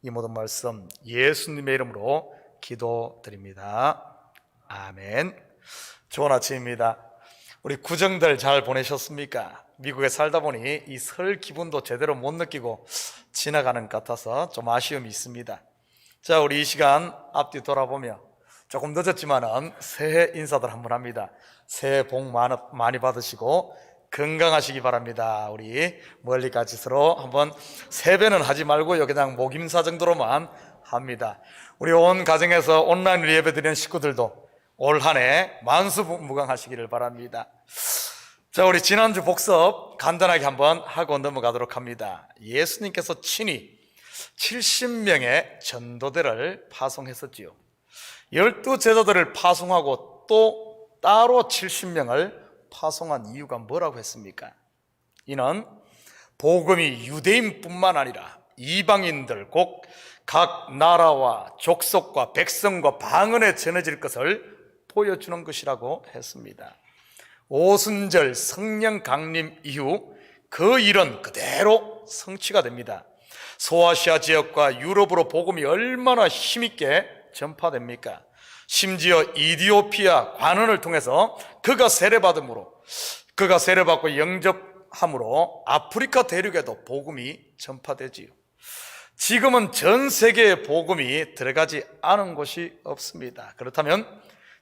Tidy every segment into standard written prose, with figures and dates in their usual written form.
이 모든 말씀 예수님의 이름으로 기도드립니다. 아멘. 좋은 아침입니다. 우리 구정들 잘 보내셨습니까? 미국에 살다 보니 이 설 기분도 제대로 못 느끼고 지나가는 것 같아서 좀 아쉬움이 있습니다. 자, 우리 이 시간 앞뒤 돌아보며 조금 늦었지만은 새해 인사들 한번 합니다. 새해 복 많이 받으시고 건강하시기 바랍니다. 우리 멀리까지 서로 한번 세배는 하지 말고요, 그냥 목임사 정도로만 합니다. 우리 온 가정에서 온라인으로 예배드리는 식구들도 올 한 해 만수무강하시기를 바랍니다. 자, 우리 지난주 복습 간단하게 한번 하고 넘어가도록 합니다. 예수님께서 친히 70명의 전도대를 파송했었지요. 12제자들을 파송하고 또 따로 70명을 파송한 이유가 뭐라고 했습니까? 이는 복음이 유대인뿐만 아니라 이방인들 곧 각 나라와 족속과 백성과 방언에 전해질 것을 보여주는 것이라고 했습니다. 오순절 성령 강림 이후 그 일은 그대로 성취가 됩니다. 소아시아 지역과 유럽으로 복음이 얼마나 힘있게 전파됩니까? 심지어 이디오피아 관원을 통해서 그가 세례받고 영접함으로 아프리카 대륙에도 복음이 전파되지요. 지금은 전 세계에 복음이 들어가지 않은 곳이 없습니다. 그렇다면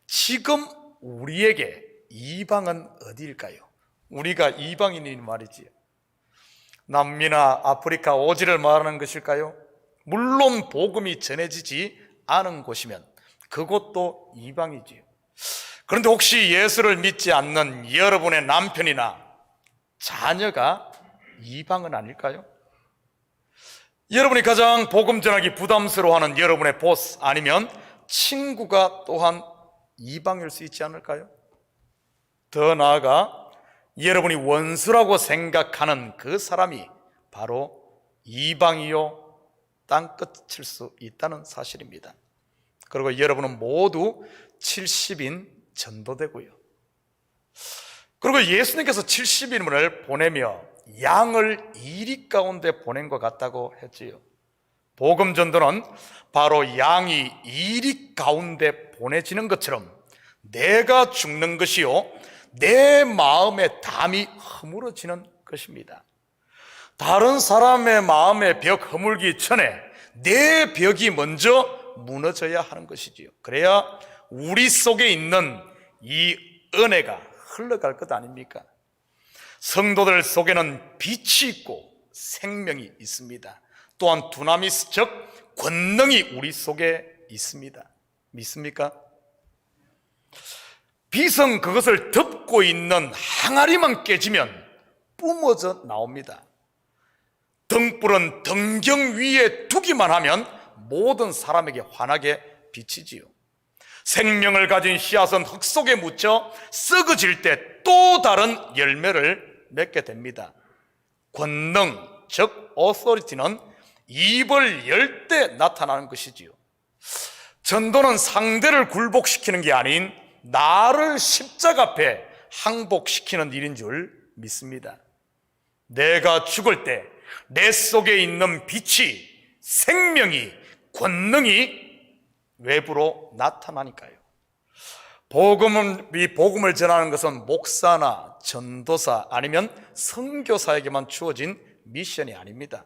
지금 우리에게 이방은 어디일까요? 우리가 이방인이 말이지요. 남미나 아프리카 오지를 말하는 것일까요? 물론 복음이 전해지지 않은 곳이면 그곳도 이방이지요. 그런데 혹시 예수를 믿지 않는 여러분의 남편이나 자녀가 이방은 아닐까요? 여러분이 가장 복음 전하기 부담스러워하는 여러분의 보스 아니면 친구가 또한 이방일 수 있지 않을까요? 더 나아가 여러분이 원수라고 생각하는 그 사람이 바로 이방이요 땅끝일 수 있다는 사실입니다. 그리고 여러분은 모두 70인 전도되고요. 그리고 예수님께서 70인을 보내며 양을 이리 가운데 보낸 것 같다고 했지요. 복음 전도는 바로 양이 이리 가운데 보내지는 것처럼 내가 죽는 것이요 내 마음의 담이 허물어지는 것입니다. 다른 사람의 마음의 벽 허물기 전에 내 벽이 먼저 무너져야 하는 것이지요. 그래야 우리 속에 있는 이 은혜가 흘러갈 것 아닙니까? 성도들 속에는 빛이 있고 생명이 있습니다. 또한 두나미스 즉 권능이 우리 속에 있습니다. 믿습니까? 빛은 그것을 덮고 있는 항아리만 깨지면 뿜어져 나옵니다. 등불은 등경 위에 두기만 하면 모든 사람에게 환하게 비치지요. 생명을 가진 씨앗은 흙 속에 묻혀 썩어질 때 또 다른 열매를 맺게 됩니다. 권능 즉 오소리티는 입을 열 때 나타나는 것이지요. 전도는 상대를 굴복시키는 게 아닌 나를 십자가 앞에 항복시키는 일인 줄 믿습니다. 내가 죽을 때 내 속에 있는 빛이 생명이 권능이 외부로 나타나니까요. 복음을 전하는 것은 목사나 전도사 아니면 선교사에게만 주어진 미션이 아닙니다.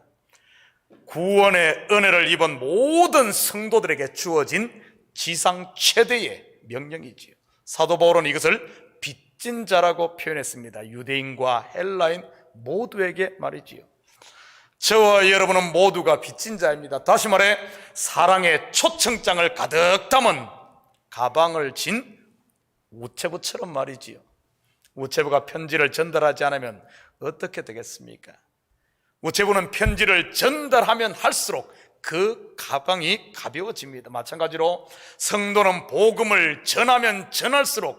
구원의 은혜를 입은 모든 성도들에게 주어진 지상 최대의 명령이지요. 사도 바울은 이것을 빚진 자라고 표현했습니다. 유대인과 헬라인 모두에게 말이지요. 저와 여러분은 모두가 빚진 자입니다. 다시 말해 사랑의 초청장을 가득 담은 가방을 진 우체부처럼 말이지요. 우체부가 편지를 전달하지 않으면 어떻게 되겠습니까? 우체부는 편지를 전달하면 할수록 그 가방이 가벼워집니다. 마찬가지로 성도는 복음을 전하면 전할수록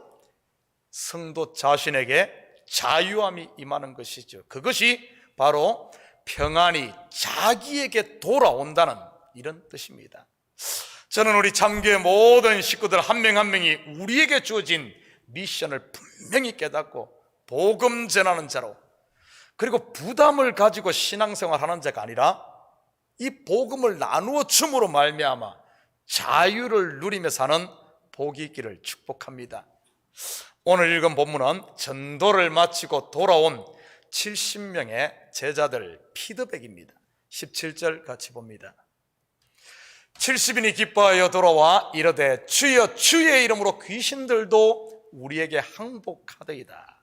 성도 자신에게 자유함이 임하는 것이죠. 그것이 바로 평안이 자기에게 돌아온다는 이런 뜻입니다. 저는 우리 참교회 모든 식구들 한 명 한 명이 우리에게 주어진 미션을 분명히 깨닫고 복음 전하는 자로, 그리고 부담을 가지고 신앙생활 하는 자가 아니라 이 복음을 나누어 줌으로 말미암아 자유를 누리며 사는 복이 있기를 축복합니다. 오늘 읽은 본문은 전도를 마치고 돌아온 70명의 제자들 피드백입니다. 17절 같이 봅니다. 70인이 기뻐하여 돌아와 이르되 주여 주의 이름으로 귀신들도 우리에게 항복하더이다.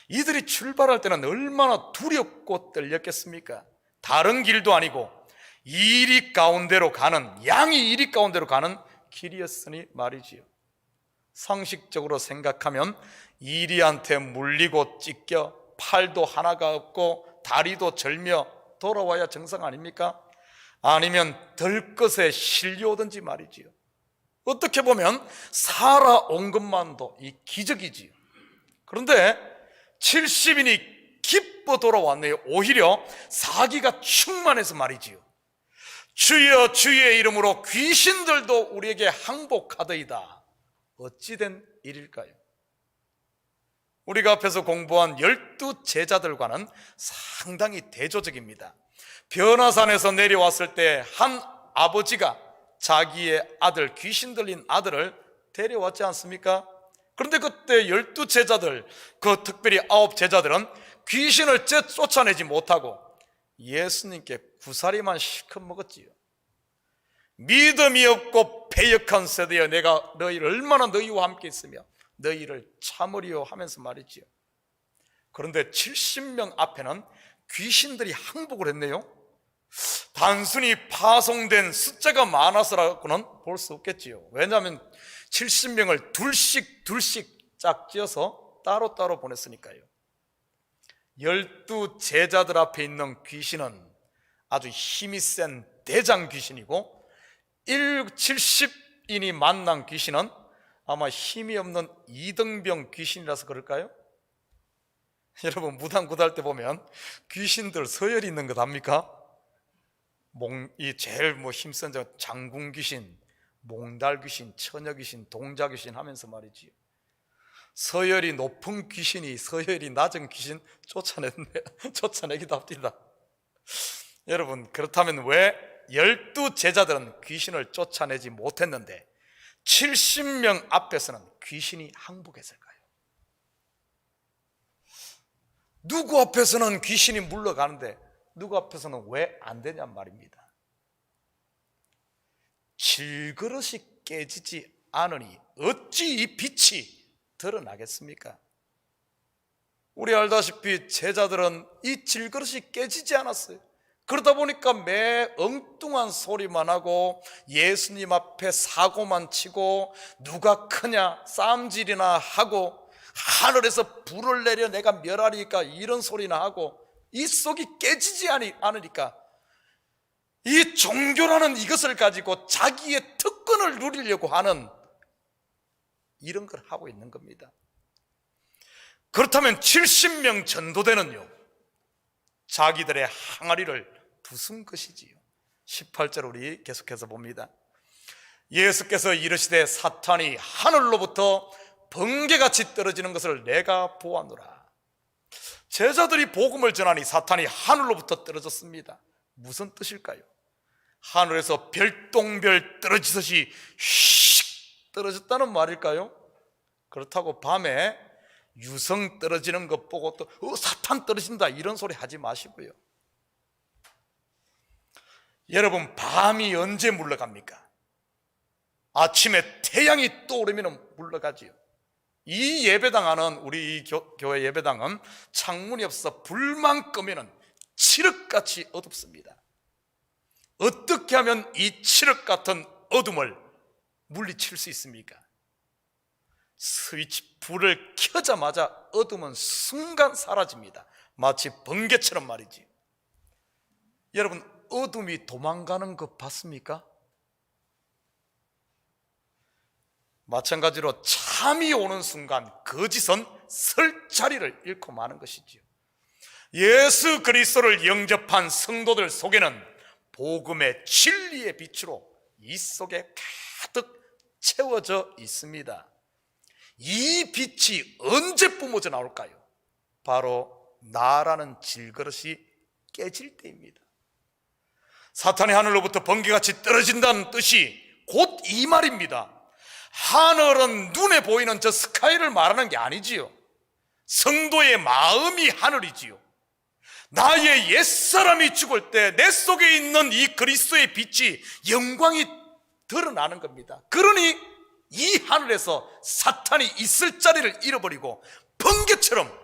이들이 출발할 때는 얼마나 두렵고 떨렸겠습니까? 다른 길도 아니고 이리 가운데로 가는, 양이 이리 가운데로 가는 길이었으니 말이지요. 상식적으로 생각하면 이리한테 물리고 찢겨 팔도 하나가 없고 다리도 절며 돌아와야 정상 아닙니까? 아니면 들것에 실려오든지 말이지요. 어떻게 보면 살아온 것만도 이 기적이지요. 그런데 70인이 기뻐 돌아왔네요. 오히려 사기가 충만해서 말이지요. 주여 주의 이름으로 귀신들도 우리에게 항복하더이다. 어찌된 일일까요? 우리가 앞에서 공부한 12 제자들과는 상당히 대조적입니다. 변화산에서 내려왔을 때 한 아버지가 자기의 아들, 귀신 들린 아들을 데려왔지 않습니까? 그런데 그때 12 제자들, 그 특별히 9 제자들은 귀신을 쫓아내지 못하고 예수님께 구사리만 실컷 먹었지요. 믿음이 없고 패역한 세대여, 내가 너희를 얼마나 너희와 함께 있으며 너희를 참으리요 하면서 말이지요. 그런데 70명 앞에는 귀신들이 항복을 했네요. 단순히 파송된 숫자가 많아서라고는 볼 수 없겠지요. 왜냐하면 70명을 둘씩 짝지어서 따로따로 보냈으니까요. 12 제자들 앞에 있는 귀신은 아주 힘이 센 대장 귀신이고 70인이 만난 귀신은 아마 힘이 없는 이등병 귀신이라서 그럴까요? 여러분, 무당 구달 때 보면 귀신들 서열이 있는 것 압니까? 이 제일 힘센 장군 귀신, 몽달 귀신, 처녀 귀신, 동자 귀신 하면서 말이지요. 서열이 높은 귀신이 서열이 낮은 귀신 쫓아내기도 합니다. 여러분, 그렇다면 왜 12 제자들은 귀신을 쫓아내지 못했는데 70명 앞에서는 귀신이 항복했을까요? 누구 앞에서는 귀신이 물러가는데 누구 앞에서는 왜 안 되냔 말입니다. 질그릇이 깨지지 않으니 어찌 이 빛이 드러나겠습니까? 우리 알다시피 제자들은 이 질그릇이 깨지지 않았어요. 그러다 보니까 매 엉뚱한 소리만 하고 예수님 앞에 사고만 치고 누가 크냐 쌈질이나 하고 하늘에서 불을 내려 내가 멸하리까 이런 소리나 하고 이 속이 깨지지 않으니까 이 종교라는 이것을 가지고 자기의 특권을 누리려고 하는 이런 걸 하고 있는 겁니다. 그렇다면 70명 전도대는요, 자기들의 항아리를 부순 것이지요. 18절 우리 계속해서 봅니다. 예수께서 이르시되 사탄이 하늘로부터 번개같이 떨어지는 것을 내가 보았노라. 제자들이 복음을 전하니 사탄이 하늘로부터 떨어졌습니다. 무슨 뜻일까요? 하늘에서 별똥별 떨어지듯이 휙 떨어졌다는 말일까요? 그렇다고 밤에 유성 떨어지는 것 보고 또 사탄 떨어진다 이런 소리 하지 마시고요. 여러분, 밤이 언제 물러갑니까? 아침에 태양이 떠오르면 물러가지요. 이 예배당 안은, 우리 교회 예배당은 창문이 없어 불만 끄면 칠흑같이 어둡습니다. 어떻게 하면 이 칠흑 같은 어둠을 물리칠 수 있습니까? 스위치 불을 켜자마자 어둠은 순간 사라집니다. 마치 번개처럼 말이지. 여러분, 어둠이 도망가는 것 봤습니까? 마찬가지로 잠이 오는 순간 거짓은 설 자리를 잃고 마는 것이지요. 예수 그리스도를 영접한 성도들 속에는 복음의 진리의 빛으로 이 속에 가득 채워져 있습니다. 이 빛이 언제 뿜어져 나올까요? 바로 나라는 질그릇이 깨질 때입니다. 사탄이 하늘로부터 번개같이 떨어진다는 뜻이 곧 이 말입니다. 하늘은 눈에 보이는 저 스카이를 말하는 게 아니지요. 성도의 마음이 하늘이지요. 나의 옛사람이 죽을 때 내 속에 있는 이 그리스도의 빛이 영광이 드러나는 겁니다. 그러니 이 하늘에서 사탄이 있을 자리를 잃어버리고 번개처럼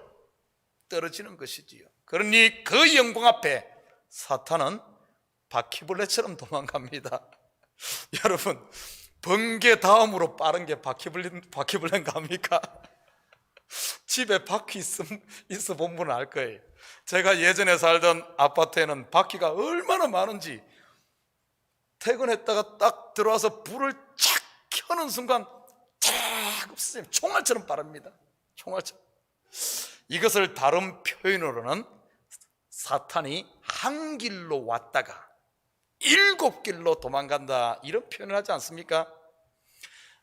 떨어지는 것이지요. 그러니 그 영광 앞에 사탄은 바퀴벌레처럼 도망갑니다. 여러분, 번개 다음으로 빠른 게 바퀴벌레인가 합니까? 집에 바퀴 있어 본 분은 알 거예요. 제가 예전에 살던 아파트에는 바퀴가 얼마나 많은지, 퇴근했다가 딱 들어와서 불을 착 켜는 순간 쫙 없어져요. 총알처럼 빠릅니다. 총알처럼. 이것을 다른 표현으로는 사탄이 한 길로 왔다가 7길로 도망간다, 이런 표현을 하지 않습니까?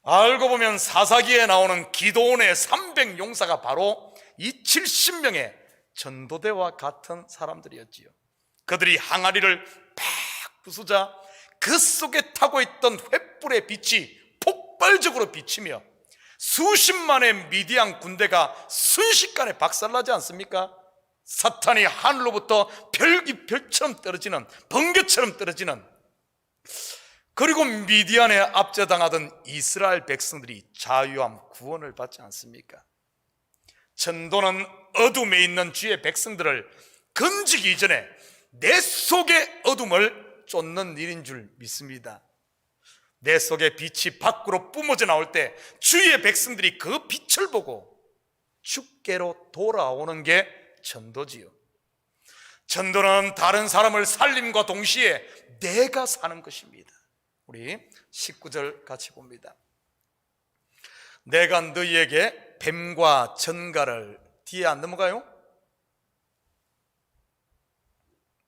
알고 보면 사사기에 나오는 기도원의 300용사가 바로 이 70명의 전도대와 같은 사람들이었지요. 그들이 항아리를 팍 부수자 그 속에 타고 있던 횃불의 빛이 폭발적으로 비치며 수십만의 미디안 군대가 순식간에 박살나지 않습니까? 사탄이 하늘로부터 별처럼 떨어지는, 번개처럼 떨어지는, 그리고 미디안에 압제당하던 이스라엘 백성들이 자유함, 구원을 받지 않습니까? 전도는 어둠에 있는 주의 백성들을 건지기 이전에 내 속의 어둠을 쫓는 일인 줄 믿습니다. 내 속의 빛이 밖으로 뿜어져 나올 때 주의 백성들이 그 빛을 보고 주께로 돌아오는 게 전도지요. 전도는 다른 사람을 살림과 동시에 내가 사는 것입니다. 우리 19절 같이 봅니다. 내가 너희에게 뱀과 전갈을, 뒤에 안 넘어가요?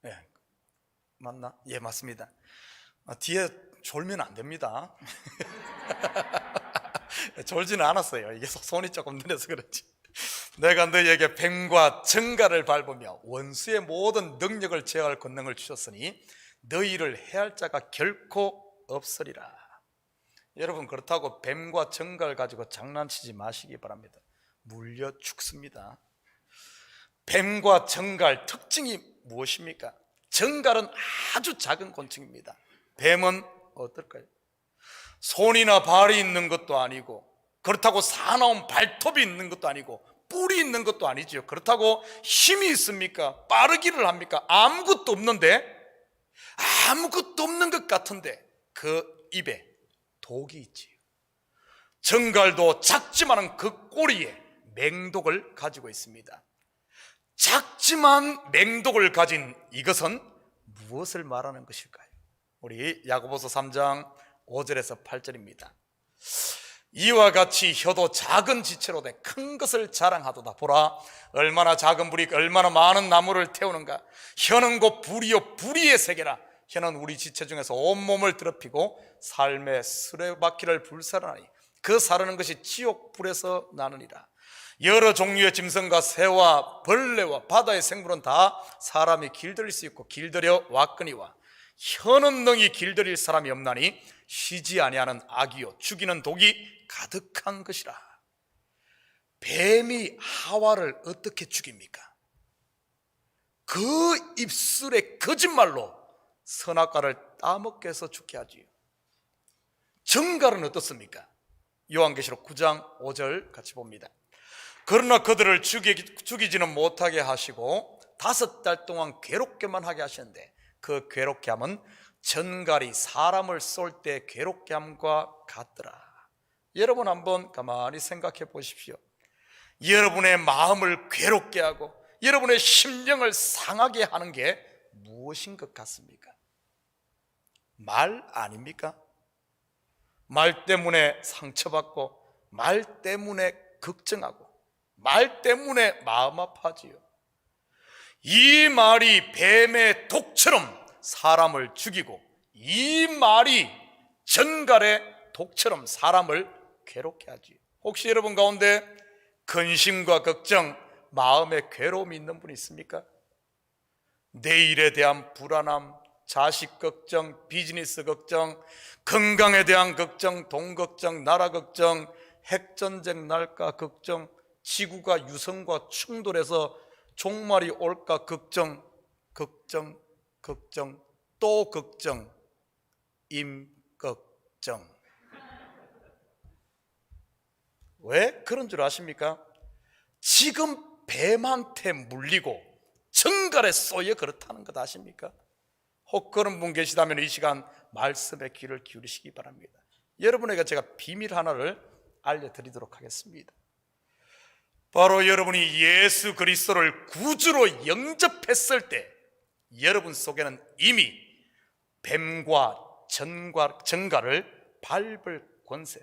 네, 맞나? 예, 맞습니다. 뒤에 졸면 안 됩니다. 졸지는 않았어요. 이게 손이 조금 느려서 그렇지. 내가 너희에게 뱀과 전갈을 밟으며 원수의 모든 능력을 제어할 권능을 주셨으니 너희를 해할 자가 결코 없으리라. 여러분, 그렇다고 뱀과 전갈 가지고 장난치지 마시기 바랍니다. 물려 죽습니다. 뱀과 전갈 특징이 무엇입니까? 전갈은 아주 작은 곤충입니다. 뱀은 어떨까요? 손이나 발이 있는 것도 아니고, 그렇다고 사나운 발톱이 있는 것도 아니고, 뿔이 있는 것도 아니지요. 그렇다고 힘이 있습니까? 빠르기를 합니까? 아무것도 없는데, 아무것도 없는 것 같은데 그 입에 독이 있지요. 전갈도 작지만 그 꼬리에 맹독을 가지고 있습니다. 작지만 맹독을 가진 이것은 무엇을 말하는 것일까요? 우리 야고보서 3장 5절에서 8절입니다. 이와 같이 혀도 작은 지체로 돼 큰 것을 자랑하도다. 보라, 얼마나 작은 불이 얼마나 많은 나무를 태우는가. 혀는 곧 불이요 불의의 세계라. 혀는 우리 지체 중에서 온몸을 더럽히고 삶의 수레바퀴를 불사르나니 그 사르는 것이 지옥 불에서 나느니라. 여러 종류의 짐승과 새와 벌레와 바다의 생물은 다 사람이 길들일 수 있고 길들여 왔거니와 혀는 능히 길들일 사람이 없나니 쉬지 아니하는 악이요 죽이는 독이 가득한 것이라. 뱀이 하와를 어떻게 죽입니까? 그 입술의 거짓말로 선악과를 따먹게 해서 죽게 하지요. 전갈은 어떻습니까? 요한계시록 9장 5절 같이 봅니다. 그러나 그들을 죽이지는 못하게 하시고 5달 동안 괴롭게만 하게 하시는데 그 괴롭게 함은 전갈이 사람을 쏠 때 괴롭게 함과 같더라. 여러분, 한번 가만히 생각해 보십시오. 여러분의 마음을 괴롭게 하고 여러분의 심령을 상하게 하는 게 무엇인 것 같습니까? 말 아닙니까? 말 때문에 상처받고 말 때문에 걱정하고 말 때문에 마음 아파지요. 이 말이 뱀의 독처럼 사람을 죽이고 이 말이 전갈의 독처럼 사람을 괴롭게 하지. 혹시 여러분 가운데 근심과 걱정, 마음에 괴로움이 있는 분이 있습니까? 내일에 대한 불안함, 자식 걱정, 비즈니스 걱정, 건강에 대한 걱정, 돈 걱정, 나라 걱정, 핵전쟁 날까 걱정, 지구가 유성과 충돌해서 종말이 올까 걱정, 걱정, 걱정, 또 걱정, 임걱정. 왜 그런 줄 아십니까? 지금 뱀한테 물리고 정갈에 쏘여 그렇다는 것 아십니까? 혹 그런 분 계시다면 이 시간 말씀에 귀를 기울이시기 바랍니다. 여러분에게 제가 비밀 하나를 알려드리도록 하겠습니다. 바로 여러분이 예수 그리스도를 구주로 영접했을 때 여러분 속에는 이미 뱀과 정갈을 밟을 권세,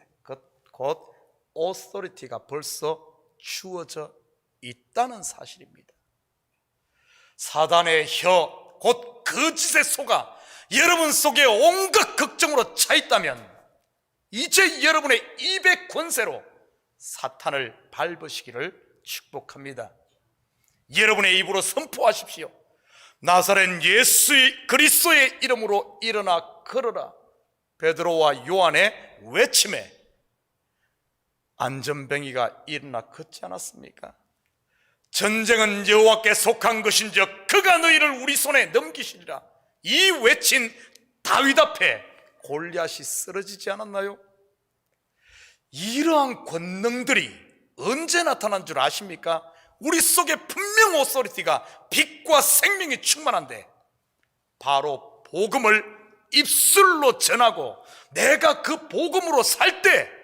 곧 오소리티가 벌써 주어져 있다는 사실입니다. 사단의 혀, 곧 거짓의 소가 여러분 속에 온갖 걱정으로 차 있다면 이제 여러분의 입의 권세로 사탄을 밟으시기를 축복합니다. 여러분의 입으로 선포하십시오. 나사렛 예수 그리스도의 이름으로 일어나 걸어라. 베드로와 요한의 외침에 안전뱅이가 일어나 걷지 않았습니까? 전쟁은 여호와께 속한 것인즉 그가 너희를 우리 손에 넘기시리라. 이 외친 다윗 앞에 골리앗이 쓰러지지 않았나요? 이러한 권능들이 언제 나타난 줄 아십니까? 우리 속에 분명 오소리티가 빛과 생명이 충만한데 바로 복음을 입술로 전하고 내가 그 복음으로 살 때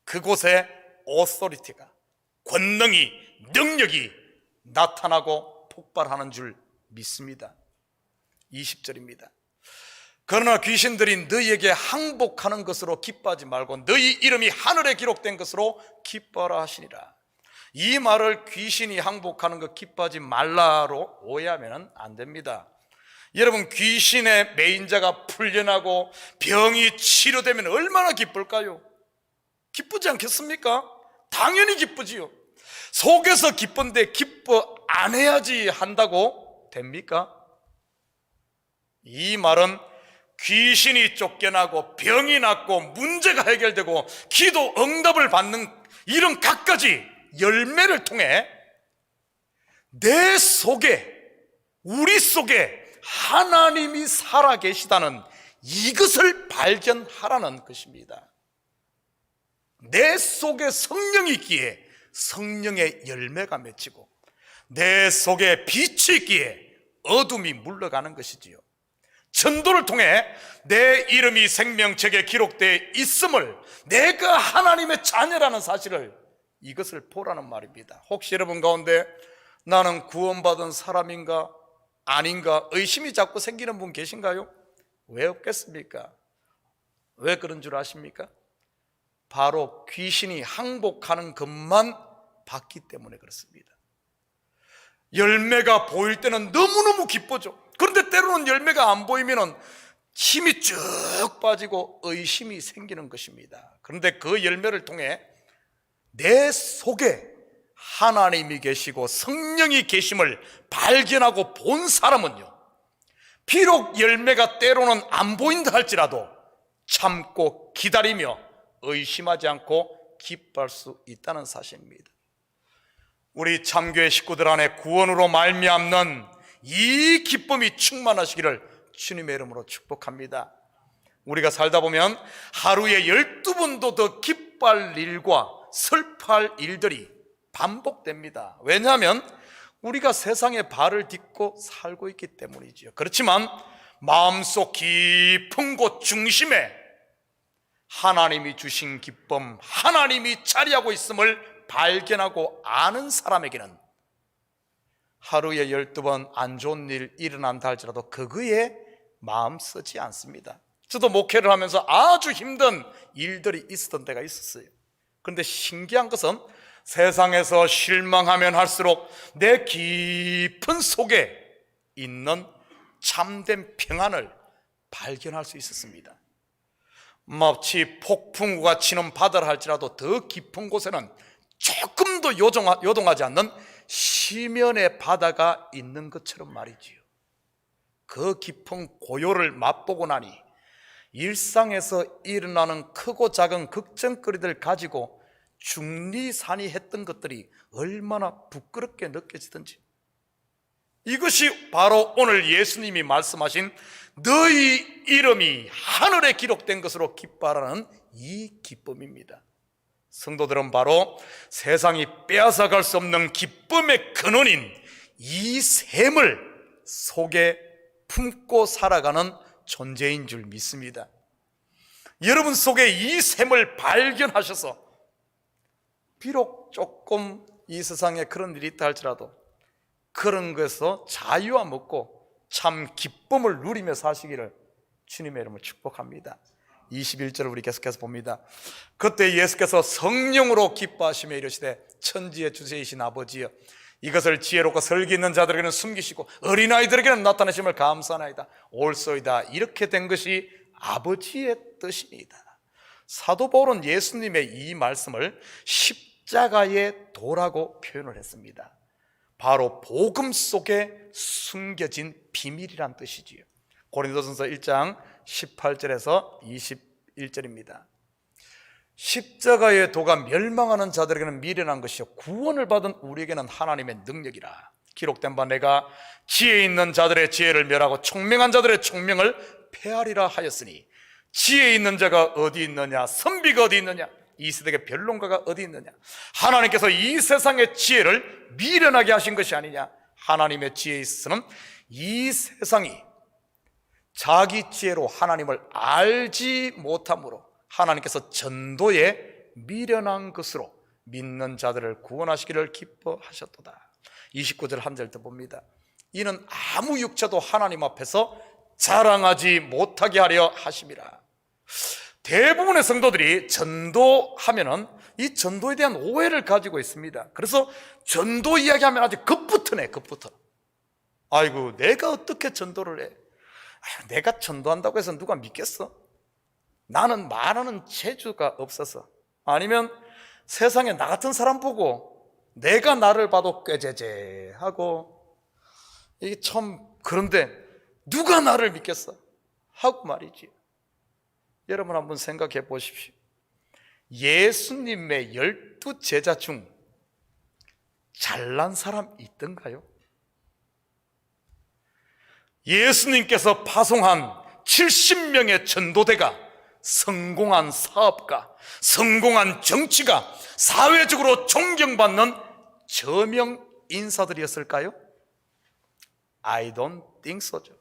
그곳에 오소리티가, 권능이, 능력이 나타나고 폭발하는 줄 믿습니다. 20절입니다. 그러나 귀신들이 너희에게 항복하는 것으로 기뻐하지 말고 너희 이름이 하늘에 기록된 것으로 기뻐하라 하시니라. 이 말을 귀신이 항복하는 것 기뻐하지 말라로 오해하면 안 됩니다. 여러분, 귀신의 매인자가 풀려나고 병이 치료되면 얼마나 기쁠까요? 기쁘지 않겠습니까? 당연히 기쁘지요. 속에서 기쁜데 기뻐 안 해야지 한다고 됩니까? 이 말은 귀신이 쫓겨나고 병이 낫고 문제가 해결되고 기도 응답을 받는 이런 갖가지 열매를 통해 내 속에, 우리 속에 하나님이 살아계시다는 이것을 발견하라는 것입니다. 내 속에 성령이 있기에 성령의 열매가 맺히고 내 속에 빛이 있기에 어둠이 물러가는 것이지요. 전도를 통해 내 이름이 생명책에 기록되어 있음을, 내가 하나님의 자녀라는 사실을, 이것을 보라는 말입니다. 혹시 여러분 가운데 나는 구원받은 사람인가 아닌가 의심이 자꾸 생기는 분 계신가요? 왜 없겠습니까? 왜 그런 줄 아십니까? 바로 귀신이 항복하는 것만 봤기 때문에 그렇습니다. 열매가 보일 때는 너무너무 기쁘죠. 그런데 때로는 열매가 안 보이면 힘이 쭉 빠지고 의심이 생기는 것입니다. 그런데 그 열매를 통해 내 속에 하나님이 계시고 성령이 계심을 발견하고 본 사람은요, 비록 열매가 때로는 안 보인다 할지라도 참고 기다리며 의심하지 않고 기뻐할 수 있다는 사실입니다. 우리 참교회 식구들 안에 구원으로 말미암는 이 기쁨이 충만하시기를 주님의 이름으로 축복합니다. 우리가 살다 보면 하루에 12번도 더 기뻐할 일과 슬퍼할 일들이 반복됩니다. 왜냐하면 우리가 세상에 발을 딛고 살고 있기 때문이지요. 그렇지만 마음속 깊은 곳 중심에 하나님이 주신 기쁨, 하나님이 자리하고 있음을 발견하고 아는 사람에게는 하루에 12번 안 좋은 일 일어난다 할지라도 그거에 마음 쓰지 않습니다. 저도 목회를 하면서 아주 힘든 일들이 있었던 때가 있었어요. 그런데 신기한 것은 세상에서 실망하면 할수록 내 깊은 속에 있는 참된 평안을 발견할 수 있었습니다. 마치 폭풍우가 치는 바다를 할지라도 더 깊은 곳에는 조금 더 요동하지 않는 시면의 바다가 있는 것처럼 말이지요. 그 깊은 고요를 맛보고 나니 일상에서 일어나는 크고 작은 걱정거리들 가지고 중리산이했던 것들이 얼마나 부끄럽게 느껴지든지, 이것이 바로 오늘 예수님이 말씀하신 너희 이름이 하늘에 기록된 것으로 기뻐하라는 이 기쁨입니다. 성도들은 바로 세상이 빼앗아갈 수 없는 기쁨의 근원인 이 샘을 속에 품고 살아가는 존재인 줄 믿습니다. 여러분 속에 이 샘을 발견하셔서 비록 조금 이 세상에 그런 일이 있다 할지라도 그런 것에서 자유와 먹고 참 기쁨을 누리며 사시기를 주님의 이름으로 축복합니다. 21절을 우리 계속해서 봅니다. 그때 예수께서 성령으로 기뻐하시며 이르시되 천지의 주제이신 아버지여, 이것을 지혜롭고 설기 있는 자들에게는 숨기시고 어린아이들에게는 나타내심을 감사하나이다. 옳소이다. 이렇게 된 것이 아버지의 뜻이니이다. 사도 바울은 예수님의 이 말씀을 십자가의 도라고 표현을 했습니다. 바로 복음 속에 숨겨진 비밀이란 뜻이지요. 고린도전서 1장 18절에서 21절입니다. 십자가의 도가 멸망하는 자들에게는 미련한 것이요 구원을 받은 우리에게는 하나님의 능력이라. 기록된 바 내가 지혜 있는 자들의 지혜를 멸하고 총명한 자들의 총명을 폐하리라 하였으니, 지혜 있는 자가 어디 있느냐, 선비가 어디 있느냐, 이 세대의 변론가가 어디 있느냐. 하나님께서 이 세상의 지혜를 미련하게 하신 것이 아니냐. 하나님의 지혜에 있어서는 이 세상이 자기 지혜로 하나님을 알지 못함으로 하나님께서 전도에 미련한 것으로 믿는 자들을 구원하시기를 기뻐하셨도다. 29절 한 절 더 봅니다. 이는 아무 육체도 하나님 앞에서 자랑하지 못하게 하려 하심이라. 대부분의 성도들이 전도하면은 이 전도에 대한 오해를 가지고 있습니다. 그래서 전도 이야기하면 아주 급부터네, 급부터. 아이고, 내가 어떻게 전도를 해? 내가 전도한다고 해서 누가 믿겠어? 나는 말하는 재주가 없어서. 아니면 세상에 나 같은 사람 보고 내가 나를 봐도 꾀죄죄하고, 이게 참, 그런데 누가 나를 믿겠어? 하고 말이지. 여러분 한번 생각해 보십시오. 예수님의 12제자 중 잘난 사람 있던가요? 예수님께서 파송한 70명의 전도대가 성공한 사업가, 성공한 정치가, 사회적으로 존경받는 저명 인사들이었을까요? I don't think so죠.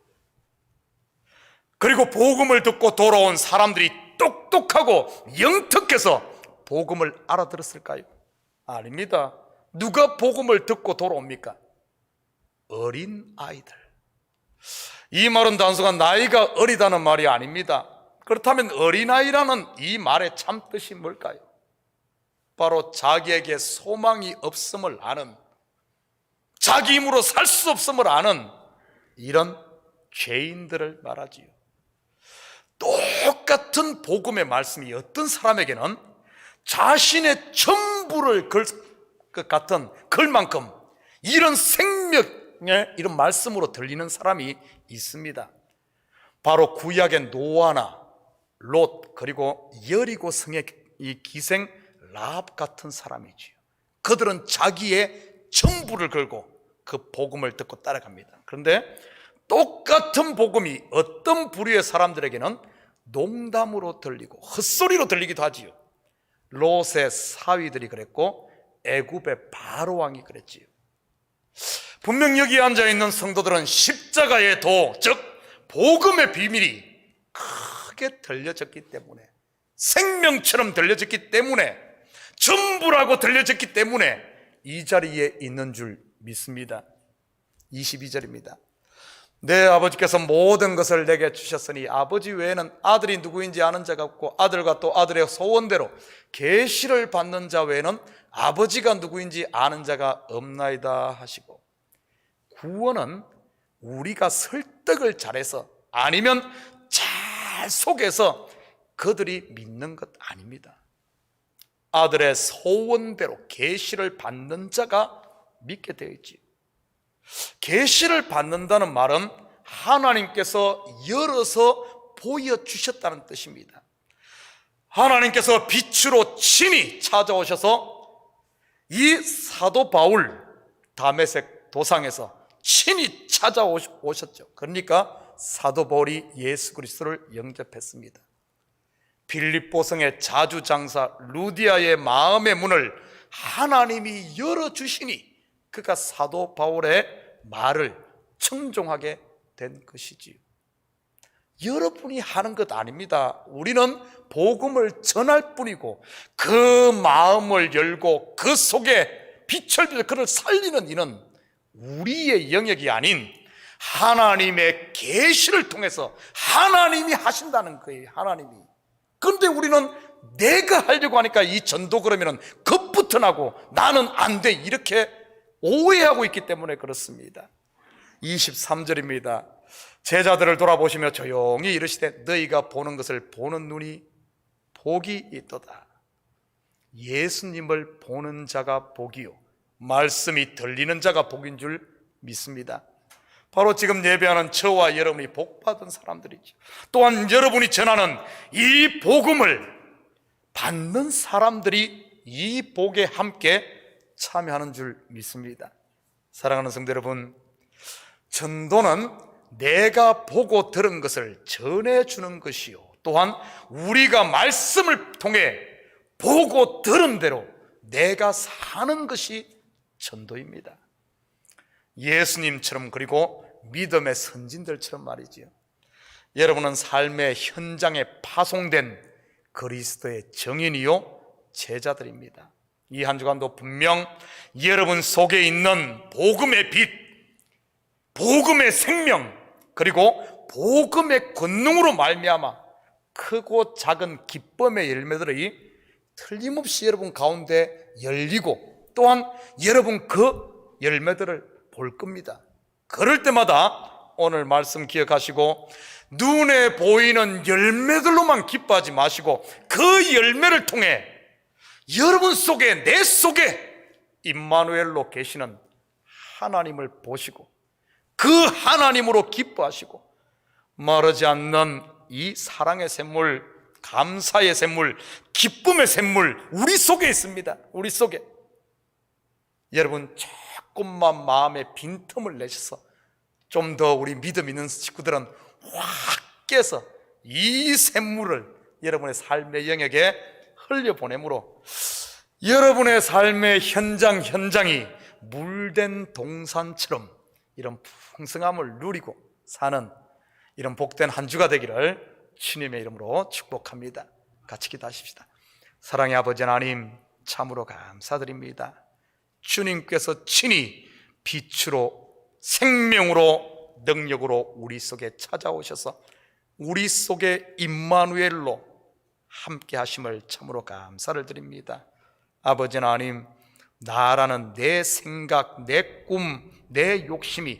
그리고 복음을 듣고 돌아온 사람들이 똑똑하고 영특해서 복음을 알아들었을까요? 아닙니다. 누가 복음을 듣고 돌아옵니까? 어린 아이들. 이 말은 단순한 나이가 어리다는 말이 아닙니다. 그렇다면 어린아이라는 이 말의 참뜻이 뭘까요? 바로 자기에게 소망이 없음을 아는, 자기 힘으로 살 수 없음을 아는 이런 죄인들을 말하지요. 똑같은 복음의 말씀이 어떤 사람에게는 자신의 전부를 걸 것 같은, 걸 만큼 이런 생명의 이런 말씀으로 들리는 사람이 있습니다. 바로 구약의 노아나 롯, 그리고 여리고 성의 이 기생 라합 같은 사람이지요. 그들은 자기의 전부를 걸고 그 복음을 듣고 따라갑니다. 그런데 똑같은 복음이 어떤 부류의 사람들에게는 농담으로 들리고 헛소리로 들리기도 하지요. 롯의 사위들이 그랬고 애굽의 바로 왕이 그랬지요. 분명 여기 앉아있는 성도들은 십자가의 도, 즉 복음의 비밀이 크게 들려졌기 때문에, 생명처럼 들려졌기 때문에, 전부라고 들려졌기 때문에 이 자리에 있는 줄 믿습니다. 22절입니다. 내 아버지께서 모든 것을 내게 주셨으니 아버지 외에는 아들이 누구인지 아는 자가 없고 아들과 또 아들의 소원대로 계시를 받는 자 외에는 아버지가 누구인지 아는 자가 없나이다 하시고, 구원은 우리가 설득을 잘해서 아니면 잘 속여서 그들이 믿는 것 아닙니다. 아들의 소원대로 계시를 받는 자가 믿게 되어 있지요. 계시를 받는다는 말은 하나님께서 열어서 보여주셨다는 뜻입니다. 하나님께서 빛으로 친히 찾아오셔서 이 사도 바울 다메섹 도상에서 친히 찾아오셨죠. 그러니까 사도 바울이 예수 그리스도를 영접했습니다. 빌립보성의 자주장사 루디아의 마음의 문을 하나님이 열어주시니 그가 사도 바울의 말을 청종하게 된 것이지요. 여러분이 하는 것 아닙니다. 우리는 복음을 전할 뿐이고 그 마음을 열고 그 속에 빛을 비춰 그를 살리는 이는 우리의 영역이 아닌 하나님의 계시를 통해서 하나님이 하신다는 거예요. 하나님이. 그런데 우리는 내가 하려고 하니까 이 전도 그러면은 겁부터 나고 나는 안 돼 이렇게 오해하고 있기 때문에 그렇습니다. 23절입니다. 제자들을 돌아보시며 조용히 이르시되 너희가 보는 것을 보는 눈이 복이 있도다. 예수님을 보는 자가 복이요 말씀이 들리는 자가 복인 줄 믿습니다. 바로 지금 예배하는 저와 여러분이 복받은 사람들이죠. 또한 여러분이 전하는 이 복음을 받는 사람들이 이 복에 함께 참여하는 줄 믿습니다. 사랑하는 성도 여러분, 전도는 내가 보고 들은 것을 전해주는 것이요 또한 우리가 말씀을 통해 보고 들은 대로 내가 사는 것이 전도입니다. 예수님처럼 그리고 믿음의 선진들처럼 말이지요. 여러분은 삶의 현장에 파송된 그리스도의 증인이요 제자들입니다. 이 한 주간도 분명 여러분 속에 있는 복음의 빛, 복음의 생명, 그리고 복음의 권능으로 말미암아 크고 작은 기쁨의 열매들이 틀림없이 여러분 가운데 열리고 또한 여러분 그 열매들을 볼 겁니다. 그럴 때마다 오늘 말씀 기억하시고 눈에 보이는 열매들로만 기뻐하지 마시고 그 열매를 통해 여러분 속에 내 속에 임마누엘로 계시는 하나님을 보시고 그 하나님으로 기뻐하시고 마르지 않는 이 사랑의 샘물, 감사의 샘물, 기쁨의 샘물 우리 속에 있습니다. 우리 속에. 여러분 조금만 마음에 빈틈을 내셔서 좀 더 우리 믿음 있는 식구들은 확 깨서 이 샘물을 여러분의 삶의 영역에 흘려보내므로 여러분의 삶의 현장이 물된 동산처럼 이런 풍성함을 누리고 사는 이런 복된 한 주가 되기를 주님의 이름으로 축복합니다. 같이 기도하십시다. 사랑의 아버지 하나님 참으로 감사드립니다. 주님께서 친히 빛으로 생명으로 능력으로 우리 속에 찾아오셔서 우리 속에 임마누엘로 함께 하심을 참으로 감사를 드립니다. 아버지 하나님, 나라는 내 생각, 내 꿈, 내 욕심이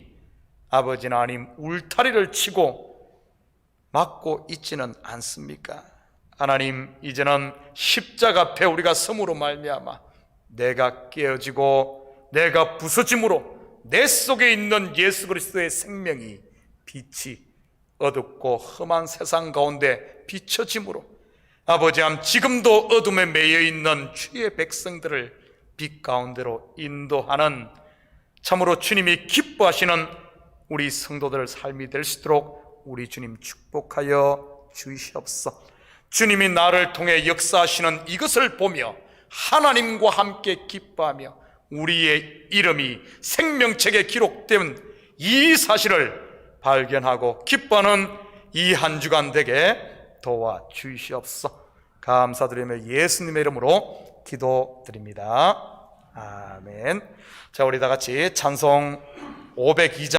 아버지 하나님 울타리를 치고 막고 있지는 않습니까? 하나님, 이제는 십자가 앞에 우리가 섬으로 말미암아 내가 깨어지고 내가 부서짐으로 내 속에 있는 예수 그리스도의 생명이 빛이 어둡고 험한 세상 가운데 비춰짐으로 아버지 함 지금도 어둠에 매여 있는 주의 백성들을 빛 가운데로 인도하는 참으로 주님이 기뻐하시는 우리 성도들 삶이 될 수 있도록 우리 주님 축복하여 주시옵소서. 주님이 나를 통해 역사하시는 이것을 보며 하나님과 함께 기뻐하며 우리의 이름이 생명책에 기록된 이 사실을 발견하고 기뻐하는 이 한 주간 되게 도와주시옵소서. 감사드리며 예수님의 이름으로 기도드립니다. 아멘. 자, 우리 다 같이 찬송 502장